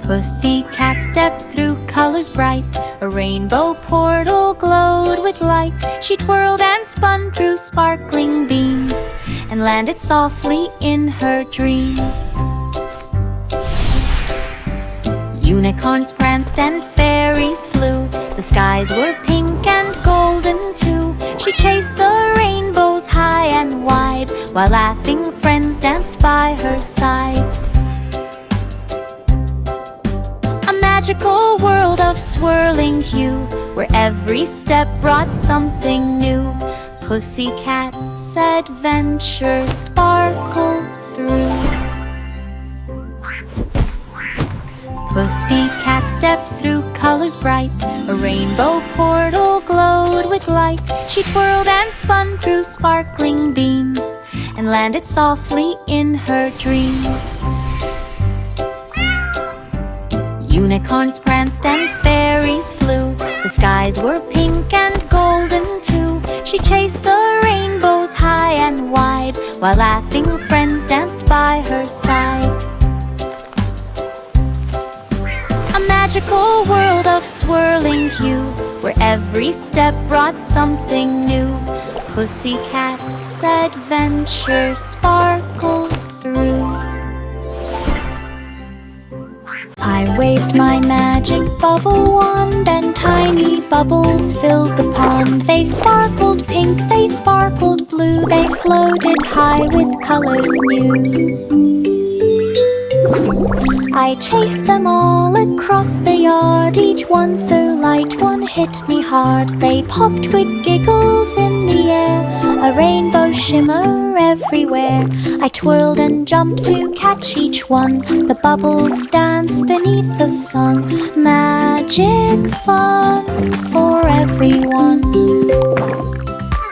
Pussycat stepped through colors bright. A rainbow portal glowed with light. She twirled and spun through sparkling beams and landed softly in her dreams. Unicorns pranced and fairies flew. The skies were pink and golden too. She chased the rainbows high and wide, while laughing friends danced by her side. A magical world of swirling hue, where every step brought something new. Pussycat's adventure sparkled through. Pussycat stepped through colors bright. A rainbow portal glowed with light. She twirled and spun through sparkling beams and landed softly in her dreams. Unicorns pranced and fairies flew. The skies were pink and golden too. She chased the rainbows high and wide, while laughing friends danced by her side. A magical world of swirling hue, where every step brought something new. Pussycat's adventure sparkled through. I waved my magic bubble wand, and tiny bubbles filled the pond. They sparkled pink, they sparkled blue, they floated high with colors new. I chased them all across the yard, each one so light, one hit me hard. They popped with giggles in the air, a rainbow shimmer everywhere. I twirled and jumped to catch each one, the bubbles danced beneath the sun. Magic fun for everyone.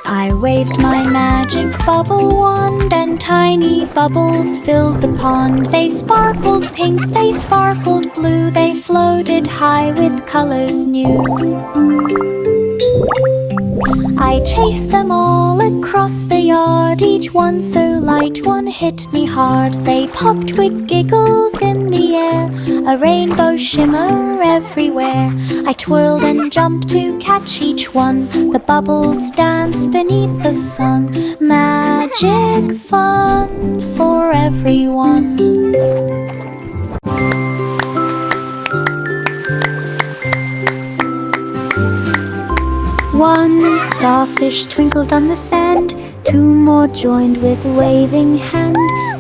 I waved my magic bubble wand, and tiny bubbles filled the pond. They sparkled pink, they sparkled blue, they floated high with colors new. I chased them all across the yard, each one so light, one hit me hard. They popped with giggles in the air, a rainbow shimmer everywhere. I twirled and jumped to catch each one, the bubbles danced beneath the sun. Magic fun for everyone. One starfish twinkled on the sand, two more joined with waving hand,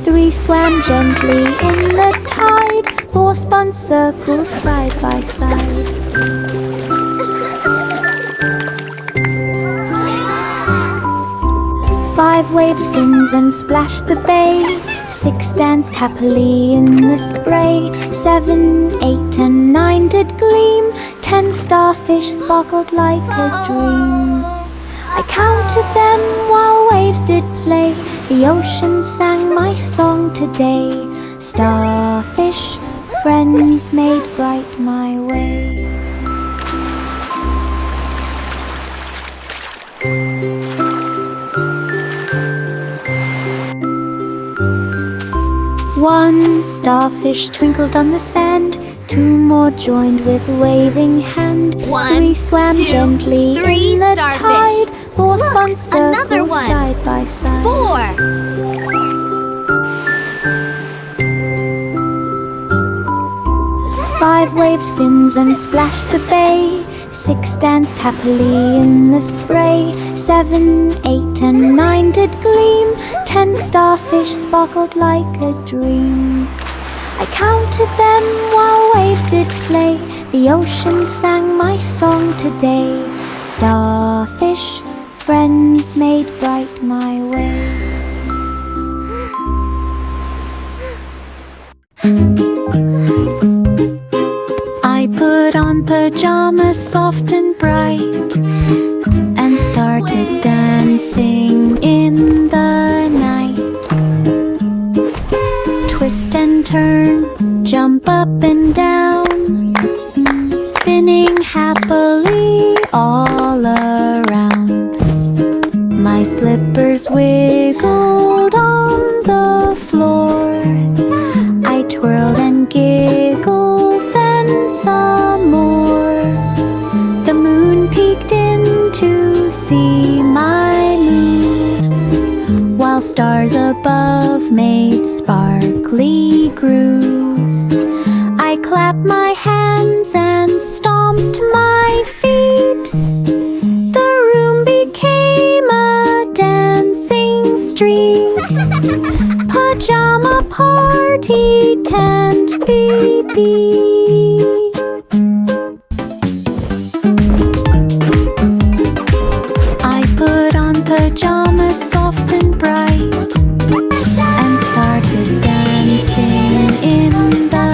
three swam gently in the tide, four spun circles side by side. Five waved fins and splashed the bay, six danced happily in the spray, 7, 8 and 9 did gleam, 10 starfish sparkled like a dream. I counted them while waves did play, the ocean sang my song today. Starfish, friends made bright my way. One starfish twinkled on the sand, two more joined with waving hand, three swam gently in the tide, four spun circles side by side. 4. Five waved fins and splashed the bay, six danced happily in the spray, 7, 8 and 9 did gleam, 10 starfish sparkled like a dream. I counted them while waves did play, the ocean sang my song today. Starfish, friends made bright my way. I put on pajamas soft and bright and started dancing in the night. Twist and turn, jump up and down, spinning happily all around. My slippers wiggled on the floor, I twirled and giggled made sparkly grooves. I clapped my hands and stomped my feet. The room became a dancing street. Pajama party tent beep beep. I put on pajamas soft and bright and started dancing in the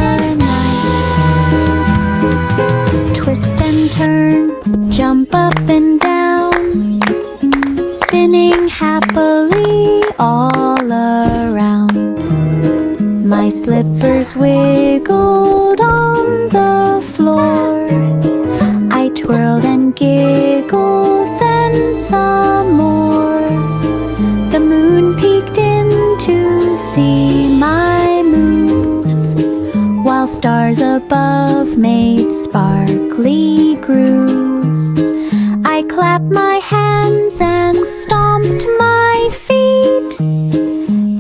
night. Twist and turn, jump up and down, spinning happily all around. My slippers wiggled on the floor. I twirled and giggled, then some more. The moon peeked in to see my moves, while stars above made sparkly grooves. I clapped my hands and stomped my feet.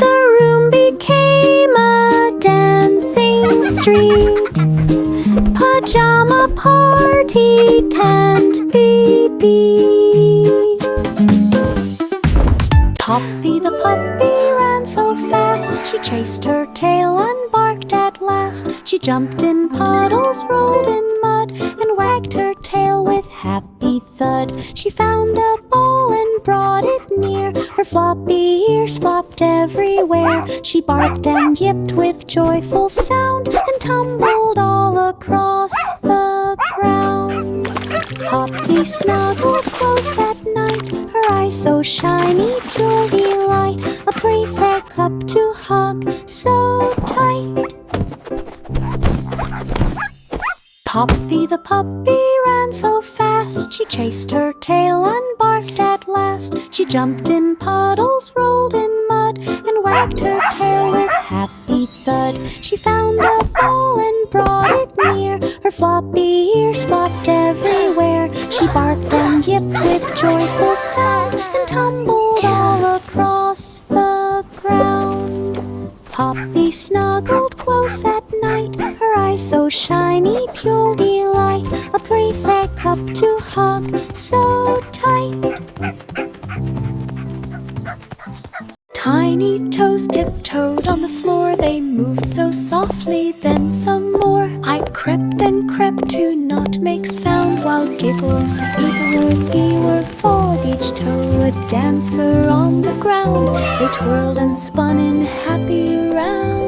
The room became a dancing street. Pajama party tent beep beep. Poppy the puppy ran so fast, she chased her tail and barked at last. She jumped in puddles, rolled in mud, and wagged her tail with happy thud. She found a ball and brought it near. Her floppy ears flopped everywhere. She barked and yipped with joyful sound and tumbled all across the ground. Poppy snuggled close at night, her eyes so shiny, pure delight. A perfect cup to hug so tight. Poppy the puppy ran so fast, she chased her tail and barked at last. She jumped in puddles, rolled in mud, and wagged her tail with happy thud. She found a ball and brought it near. Her floppy ears flopped everywhere. She barked and yipped with joyful sound and tumbled all across the ground. Poppy snuggled close at night, her eyes so shiny, pure delight. A perfect cup to hug so tight. Tiny toes tiptoed on the floor, they moved so softly, then some more. I crept and crept to not make sound, while giggles eager for each toe a dancer on the ground. They twirled and spun in happy round.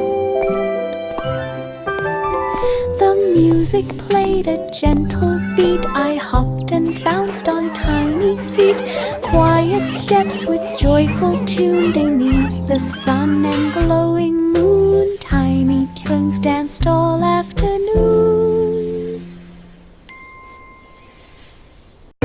The music played a gentle beat. I hopped and bounced on tiny feet. Quiet steps with joyful tune beneath the sun and glowing moon. Tiny twins danced all afternoon.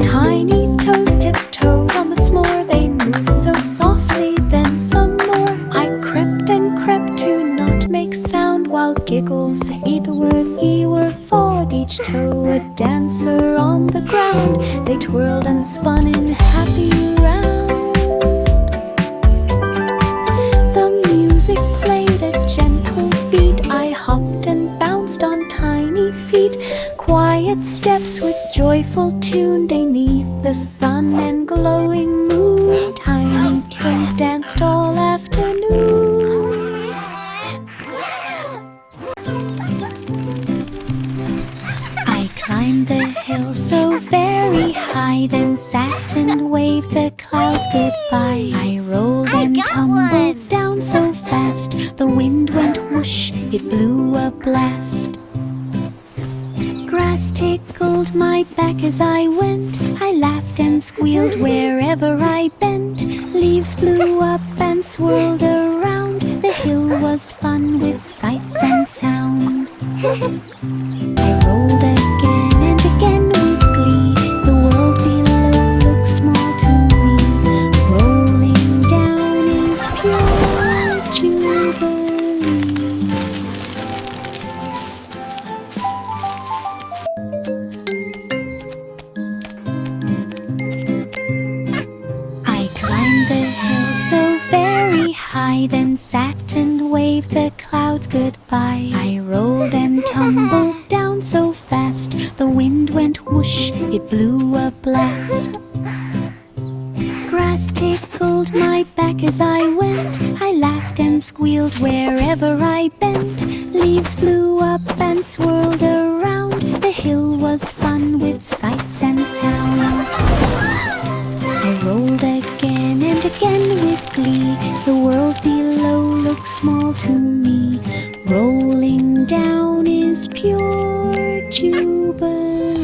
Tiny toes tiptoed on the floor, they moved so softly, then some more. I crept and crept to not make sound, while giggles eager for each toe a dancer on the ground. They twirled and spun in happy round. The music played a gentle beat. I hopped and bounced on tiny feet. Quiet steps with joyful tune beneath the sun and glowing moon. Tiny twins danced all afternoon. I climbed the hill so very high, then sat and waved the clouds goodbye. I rolled and tumbled down so fast, the wind went whoosh, it blew a blast. Grass tickled my back as I went. I laughed and squealed wherever I bent. Leaves flew up and swirled around. The hill was fun with sights and sound. I rolled again and again with glee. The world below looked small to me. Rolling down is pure jubilee. I climbed the hill so very high, then sat and tumbled down so fast, the wind went whoosh, it blew a blast. Grass tickled my back as I went, I laughed and squealed wherever I bent. Leaves flew up and swirled around, the hill was fun with sights and sound. I rolled again and again with glee, the world below looks small to me. Rolling down is pure jubilee.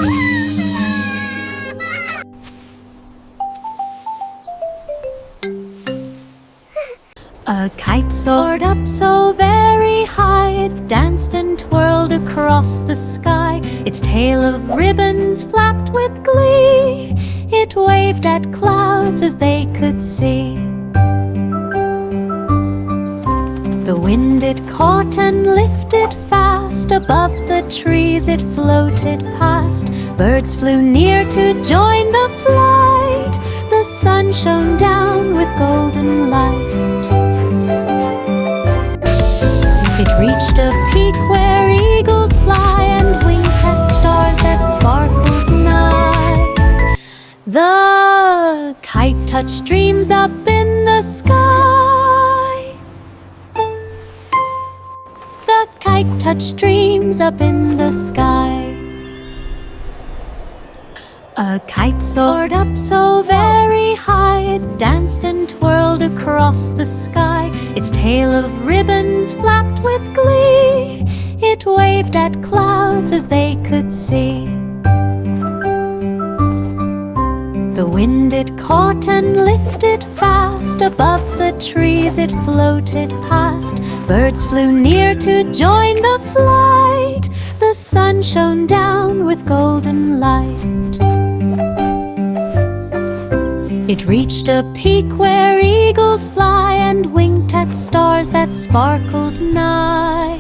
A kite soared up so very high, it danced and twirled across the sky. Its tail of ribbons flapped with glee, it waved at clouds as they could see. The wind it caught and lifted fast, above the trees it floated past. Birds flew near to join the flight, the sun shone down with golden light. It reached a peak where eagles fly and winked at stars that sparkled nigh. The kite touched dreams up in the sky. The kite touched dreams up in the sky. A kite soared up so very high, it danced and twirled across the sky. Its tail of ribbons flapped with glee, it waved at clouds as they could see. The wind it caught and lifted fast, above the trees it floated past. Birds flew near to join the flight, the sun shone down with golden light. It reached a peak where eagles fly and winked at stars that sparkled nigh.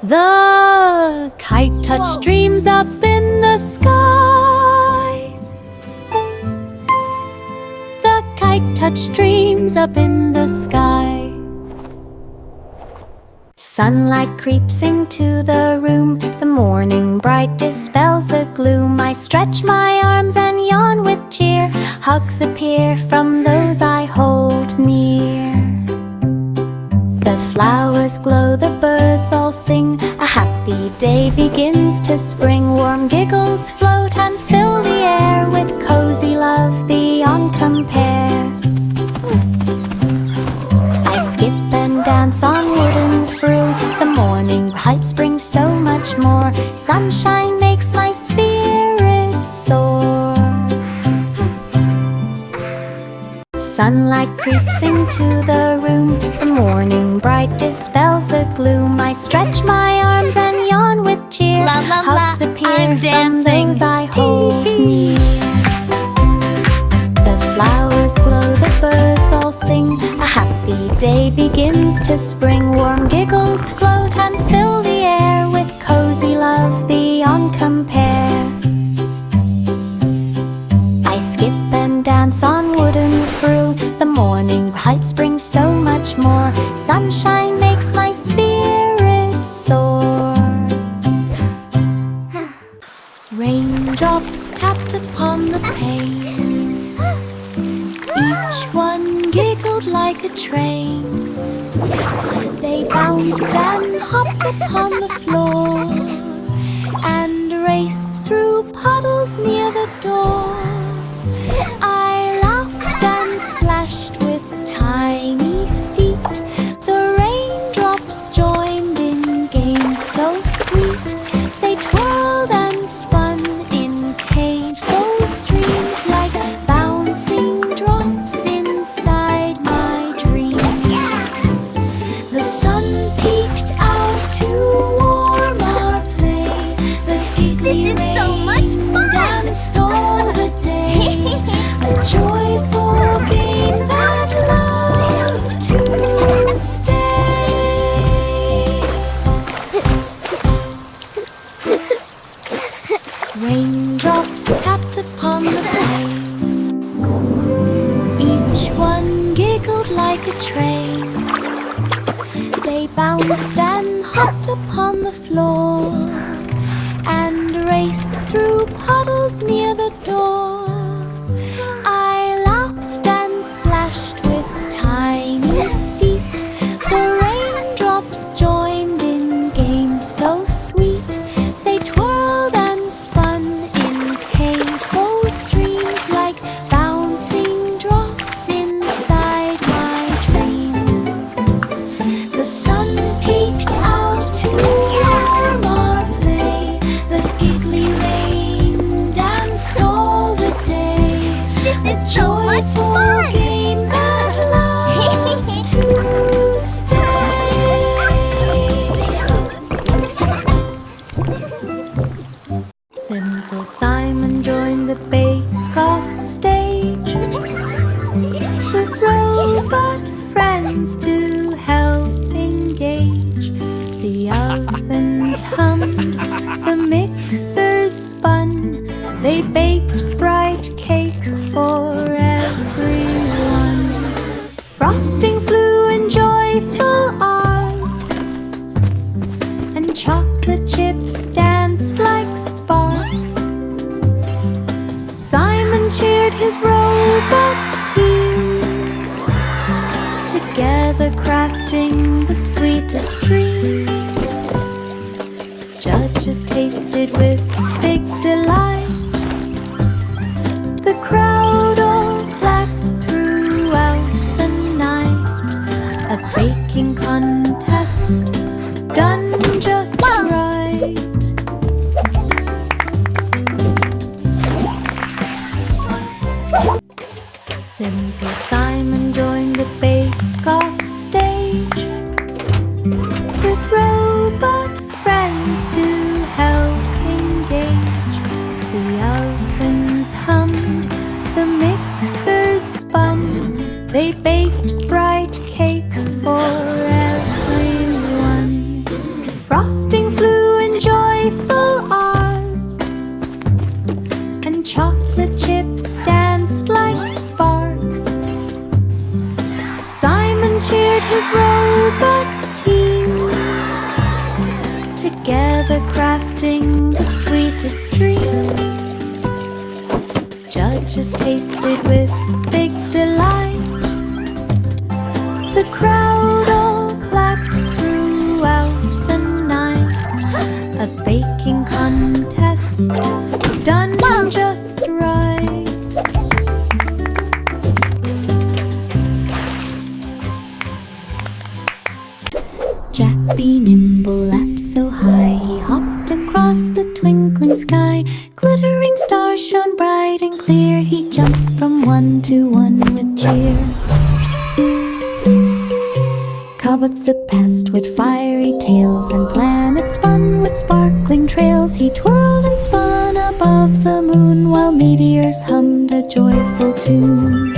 The kite touched dreams up in the sky. The kite touched dreams up in the sky. Sunlight creeps into the room, the morning bright dispels the gloom. I stretch my arms and yawn with cheer, hugs appear from those I hold near. The flowers glow, the birds all sing, a happy day begins to spring. Warm giggles float and fill the air with cozy love beyond compare. I skip and dance on wooden through, the morning heights bring so much more. Sunshine makes my spirit soar. Sunlight creeps into the room, the morning bright dispels the gloom. I stretch my arms and yawn with cheer, La la la, hugs appear I'm from dancing. those I hold near. The flowers glow, the birds all sing, a happy day begins to spring. Warm giggles float and fill the air with cozy love beyond compare. I skip and dance on wooden through, the morning heights bring so much more. Sunshine makes my spirit soar. Raindrops tapped upon the pane, each one giggled like a train. They bounced and hopped upon the floor and raced through puddles near the door. I laughed and splashed with tiny feet, the raindrops joined in games so sweet. They twirled and spun in painful streams like bouncing drops inside my dreams. The sun peeked out to warm our play, the giggly This is so much fun! danced all the day. A joyful game that loved to stay. Raindrops tapped upon the pane, each one giggled like a train. They bounced and hopped upon the floor the bake-off stage, with robot friends to help engage. The ovens hummed, the mixers spun, they baked bright cakes for everyone. Frosting flew in joyful arcs, and chocolate chips danced like sparks. Simon cheered his robot team, together crafting the sweetest dream. Judges tasted with big delight, the crowd all clapped throughout the night. A baking contest done just right. Simple Simon joined the bake-off stage, with robot friends to help engage. The ovens hummed, the mixers spun, they baked bright cakes for everyone. Frosting flew in joyful arcs, and chocolate chips danced like sparks. Simon cheered his robot team, together crafting the sweetest dream. Judges tasted with big delight, the crowd all clapped throughout the night. A baking contest done just right. Jack be nimble, leapt so high, he hopped across the twinkling sky. Glittering stars shone bright and clear, he jumped from one to one with cheer. Cobwebs surpassed with fiery tails, and planets spun with sparkling trails. He twirled and spun above the moon, while meteors hummed a joyful tune.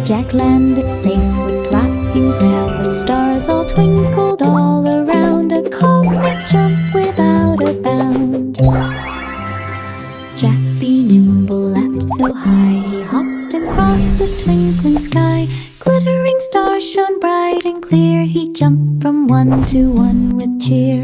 Jack landed safe with clapping ground, the stars all twinkled all around, a cosmic jump without a bound. Jack be nimble, leapt so high, he hopped across the twinkling sky. Glittering stars shone bright and clear, he jumped from one to one with cheer.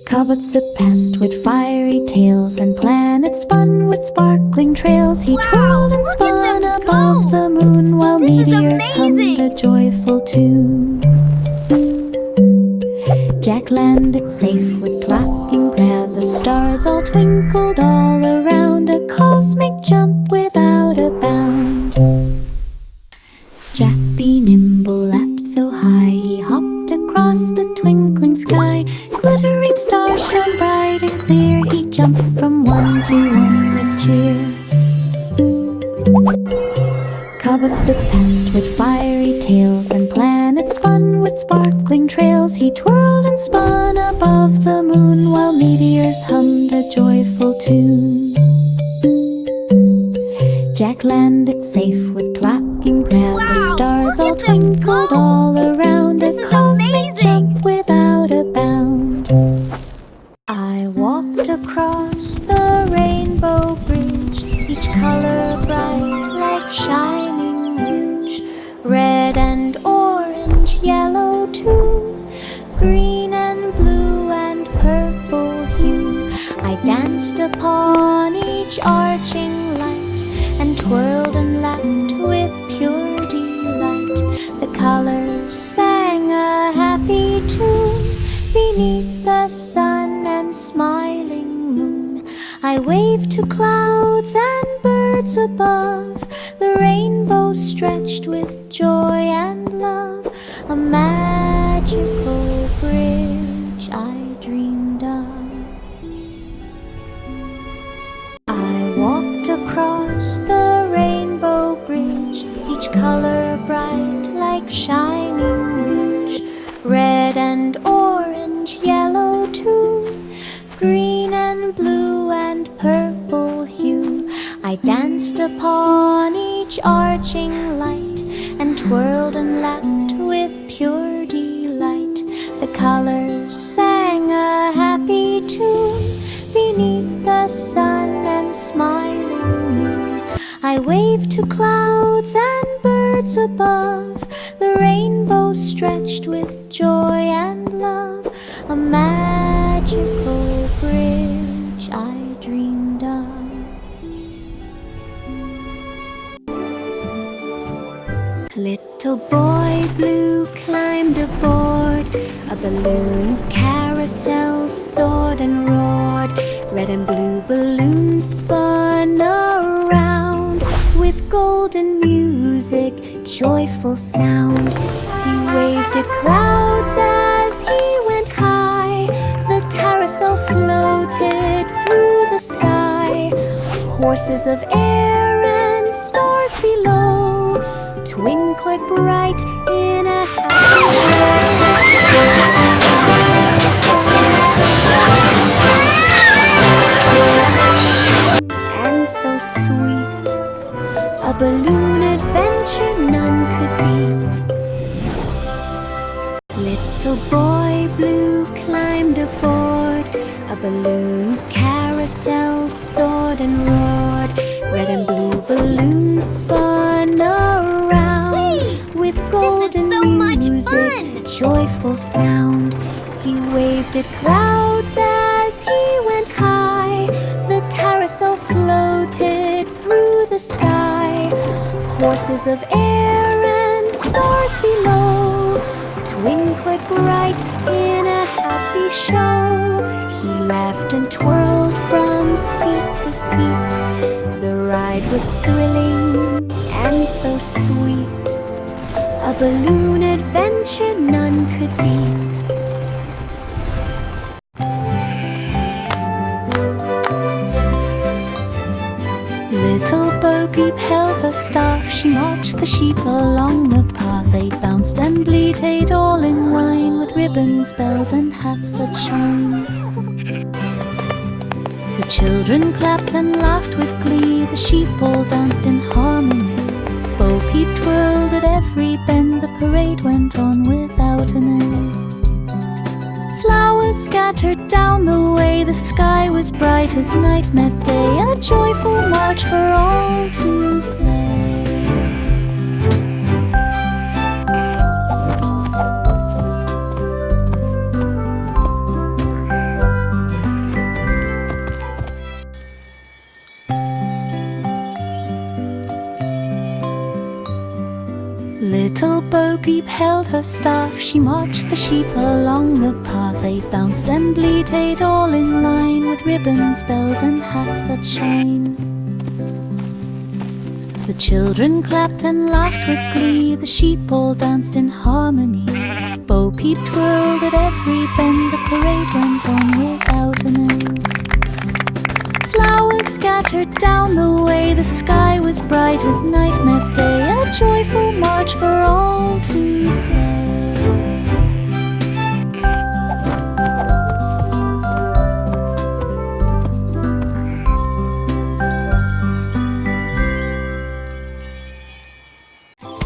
Cobwebs surpassed with fiery tails, and planets spun with sparkling trails. He twirled and spun above the moon, while meteors hummed a joyful tune. Jack landed safe with clapping ground, the stars all twinkled all around, a cosmic jump without a bound. Jack be nimble, leapt so high, he hopped across the twinkling sky. Glittering stars shone bright and clear, he jumped from one to one with cheer. Cobwebs surpassed with fiery tails, and planets spun with sparkling trails. He twirled and spun above the moon, while meteors hummed a joyful tune. Jack landed safe with clapping ground, the stars all twinkled all around, a cosmic jump without a bound. I walked across the rainbow bridge, each color bright like shining rouge. Red and orange, yellow too, green and blue and purple hue. I danced upon each arching light, and twirled and laughed with pure delight. The colors sang a happy tune beneath the sun and smiling moon. I waved to clouds and birds above, the rainbow stretched with joy and love. A magical bridge I dreamed of. I walked across the rainbow bridge, each color bright like shining rouge. Red and orange, yellow too, green danced upon each arching light, and twirled and laughed with pure delight. The colors sang a happy tune beneath the sun and smiling moon. I waved to clouds and birds above, the rainbow stretched with joy and love, a magical bridge I dreamed of. Little boy blue climbed aboard a balloon carousel, soared and roared. Red and blue balloons spun around with golden music, joyful sound. He waved at clouds as he went high. The carousel floated through the sky. Horses of air and stars below twinkled bright in a happy and so sweet, a balloon adventure none could beat. Little boy blue climbed aboard a balloon carousel, soared and roared. Red and blue balloons spun around with golden music, joyful sound. He waved at clouds as he went high. The carousel floated through the sky. Horses of air and stars below twinkled bright in a happy show. He laughed and twirled from seat to seat. The ride was thrilling and so sweet, a balloon adventure none could beat. Little Bo Peep held her staff. She marched the sheep along the path. They bounced and bleated all in line, with ribbons, bells and hats that shone. The children clapped and laughed with glee. The sheep all danced in harmony. Bo Peep twirled at every bend. The parade went on without an end. Flowers scattered down the way. The sky was bright as night met day, a joyful march for all to play. Little Bo Peep held her staff. She marched the sheep along the path. They bounced and bleated all in line, with ribbons, bells and hats that shine. The children clapped and laughed with glee. The sheep all danced in harmony. Bo Peep twirled at every bend. The parade went on without an end. Flowers scattered down the way. The sky was bright as night met day, a joyful march for all to play.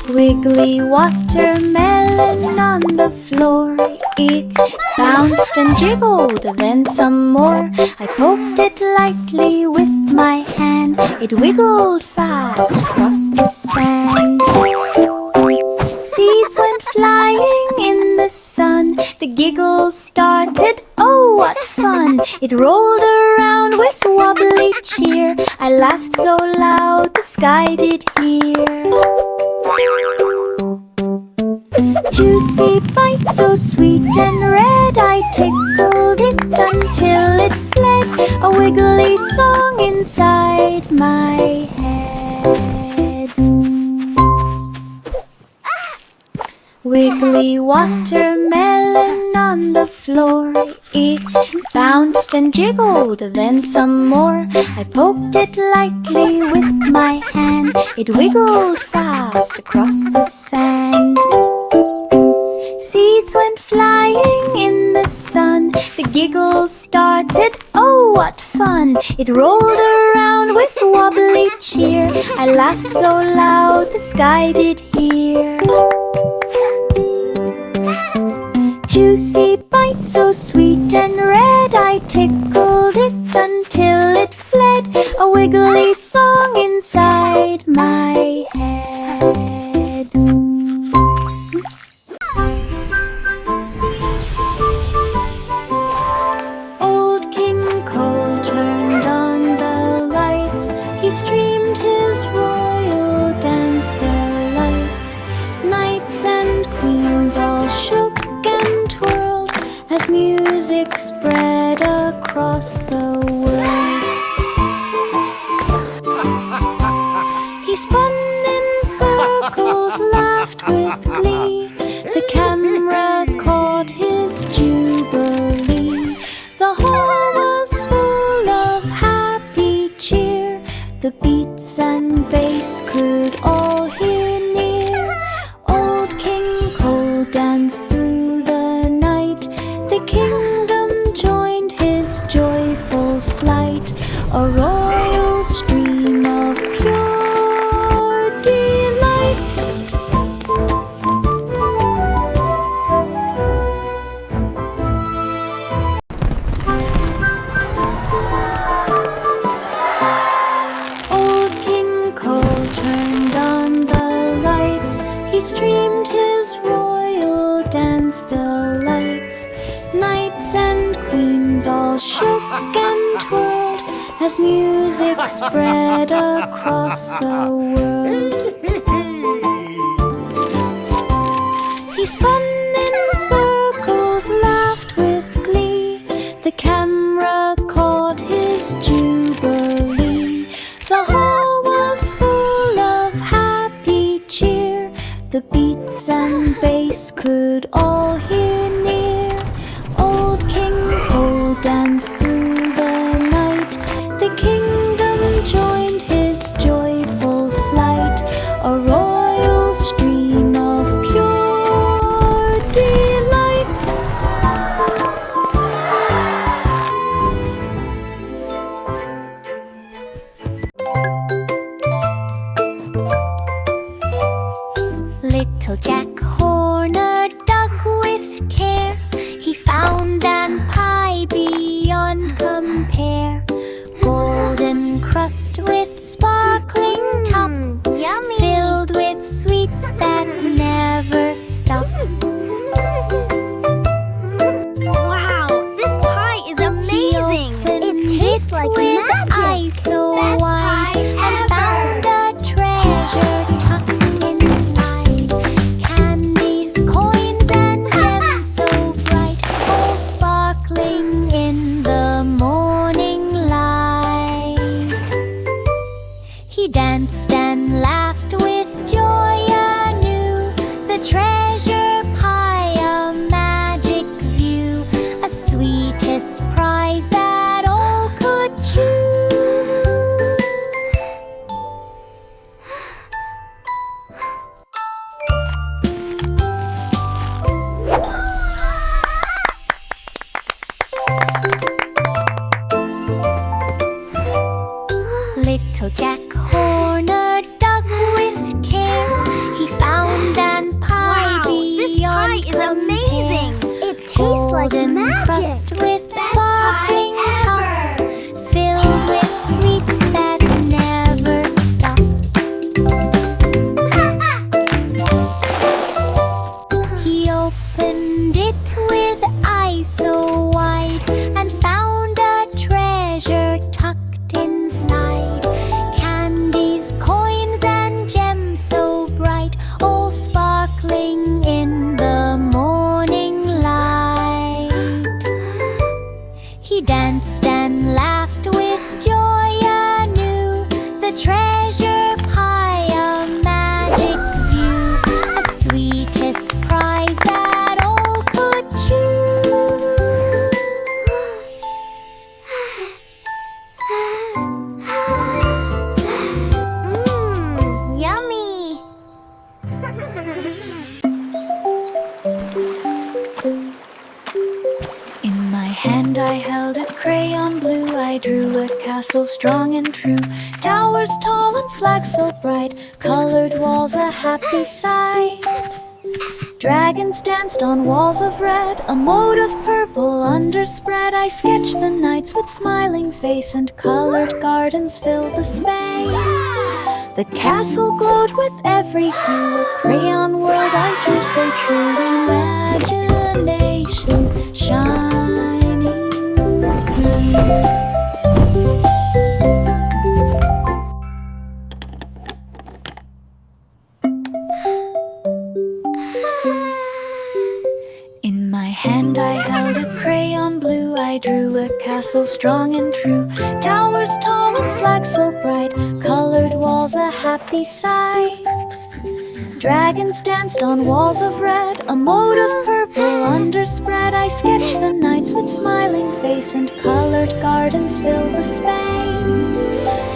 Wiggly watermelon on the floor. It bounced and jiggled, then some more. I poked it lightly with my hand. It wiggled fast across the sand. Seeds went flying in the sun. The giggles started, oh what fun! It rolled around with wobbly cheer. I laughed so loud the sky did hear. Juicy bite, so sweet and red, I tickled it until it fled. A wiggly song inside my head. Wiggly watermelon on the floor. It bounced and jiggled, then some more. I poked it lightly with my hand. It wiggled fast across the sand. Seeds went flying in the sun. The giggles started, oh what fun! It rolled around with wobbly bubbly cheer. I laughed so loud the sky did hear. Juicy bite so sweet and red, I tickled it until it fled. A wiggly song inside my head. Old King Cole turned on the lights. He streamed his royal dance delights. Knights and queens all shook and twirled as music spread across the world. He spun in circles, laughed with glee. The camera caught his jubilee. The hall was full of happy cheer. The beats and bass could all hear near. Old King Cole danced through the night. The kingdom joined his joyful flight. A royal stream of pure delight. Old King Cole turned on the lights. He streamed his royal dance delights. Knights and queens all shook and twirled as music spread across the world. He spun in circles, laughed with glee. The camera caught his jubilee. The hall was full of happy cheer. The beats and bass could all hear near. Old King Cole danced through the night. The kingdom joined his joyful flight. A royal stream of pure delight. Little Jack Horner dug with care. He found an pie beyond compare. Golden crust with sparkling top. Yummy! Filled with sweets that never stop. Wow, this pie is amazing! It tastes like with magic. Eyes so Best wide pie and found ever. a treasure tucked inside. Candies, coins, and gems so bright, all sparkling in the morning light. He danced and laughed with joy anew. The treasure pie, a magic view, a sweetest prize that all could chew. Little Jack Horner dug with care. He found an pie Wow, this beyond pie is amazing! compare. It tastes like Golden magic! crust with Best sparkling pie top, ever. filled with sweets that never stop. He opened it with eyes so wide and found a treasure tucked inside. Candies, coins, and gems so bright, all sparkling in the morning light. He danced and laughed with joy anew. The treasure pie, a magic view, a sweetest prize that all could chew. Yummy! In my hand I held a crayon blue, I drew a castle strong and true. Towers tall and flags so bright, colored walls a happy sight. Dragons danced on walls of red, a moat of purple underspread. I sketched the knights with smiling face, and colored gardens filled the space. The castle glowed with every hue, a crayon world I drew so true. Imagination's shining through. In my hand I held a crayon blue, I drew a castle strong and true. Towers tall and flags so bright, colored walls a happy sight. Dragons danced on walls of red, a moat of purple underspread. I sketched the knights with smiling face, and colored gardens filled the space.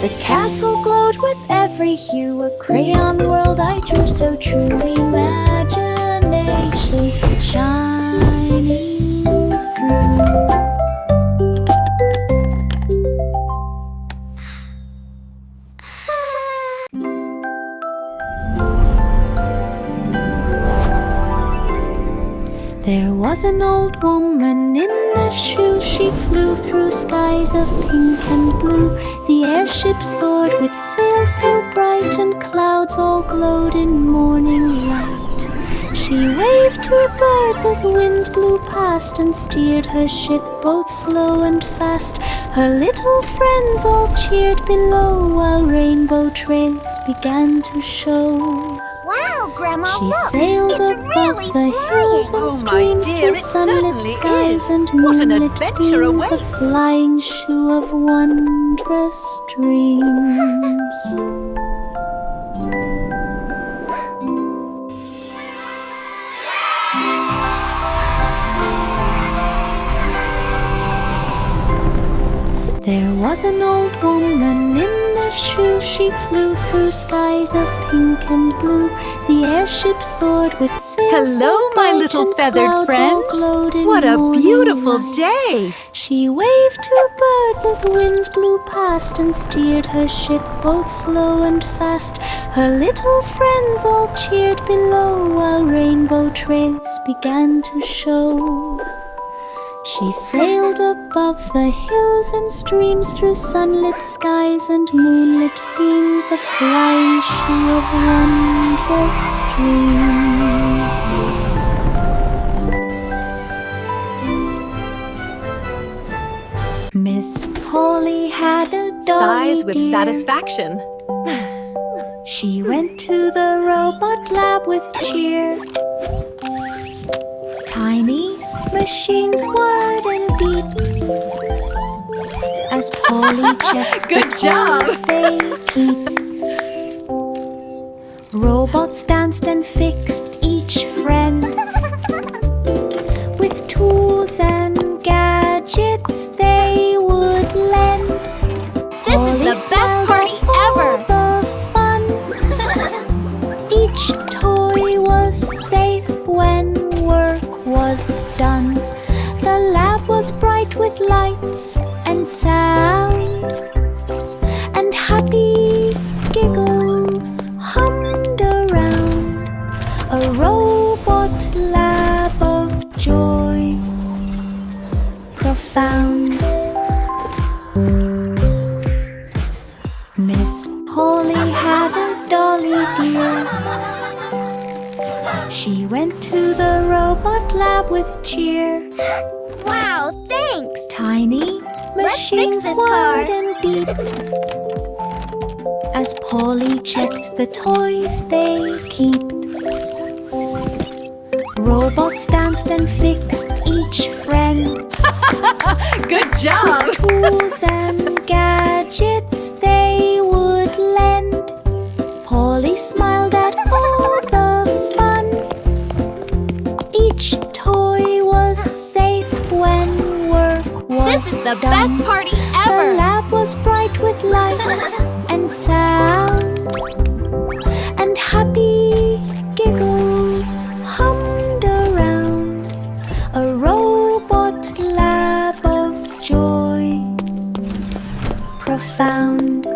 The castle glowed with every hue, a crayon world I drew so true. Imagination's shining through. There was an old woman in a shoe. She flew through skies of pink and blue. The airship soared with sails so bright, and clouds all glowed in morning light. She waved to her birds as winds blew past, and steered her ship both slow and fast. Her little friends all cheered below, while rainbow trails began to show. Wow, Grandma, She look! sailed It's above really the hills and Oh, my streams dear, through it sunlit certainly skies is. and What an moonlit adventure beams, a awaits. flying shoe of wondrous dreams. There was an old woman in a shoe. She flew through skies of pink and blue. The airship soared with sails Hello, so my bright, little and feathered clouds all friends. glowed in What a morning beautiful light. day! She waved to her birds as winds blew past, and steered her ship both slow and fast. Her little friends all cheered below, while rainbow trails began to show. She sailed above the hills and streams through sunlit skies and moonlit beams, a flying shoe of wondrous dreams. Miss Polly had a dolly Sighs with dear. satisfaction. She went to the robot lab with cheer. Tiny machines whirred and beeped as Polly checked Good the job. toys they keep. Robots danced and fixed each friend with tools and gadgets they would lend. This is the best party ever! The fun. Each toy was safe when work was done. The lab was bright with lights and sound, and happy giggles hummed around. A robot lab of joy profound. Miss Polly had a dolly dear. She went to the robot lab with cheer. Wow, thanks! Tiny Let's fix machines this whirred car. and beeped as Polly checked the toys they keep. Robots danced and fixed each friend Good job! tools and gadgets they would lend. Polly smiled at all the fun. Each toy was safe when work was This is the done. best party The ever! lab was bright with lights and sound, and happy giggles hummed around. A robot lab of joy profound.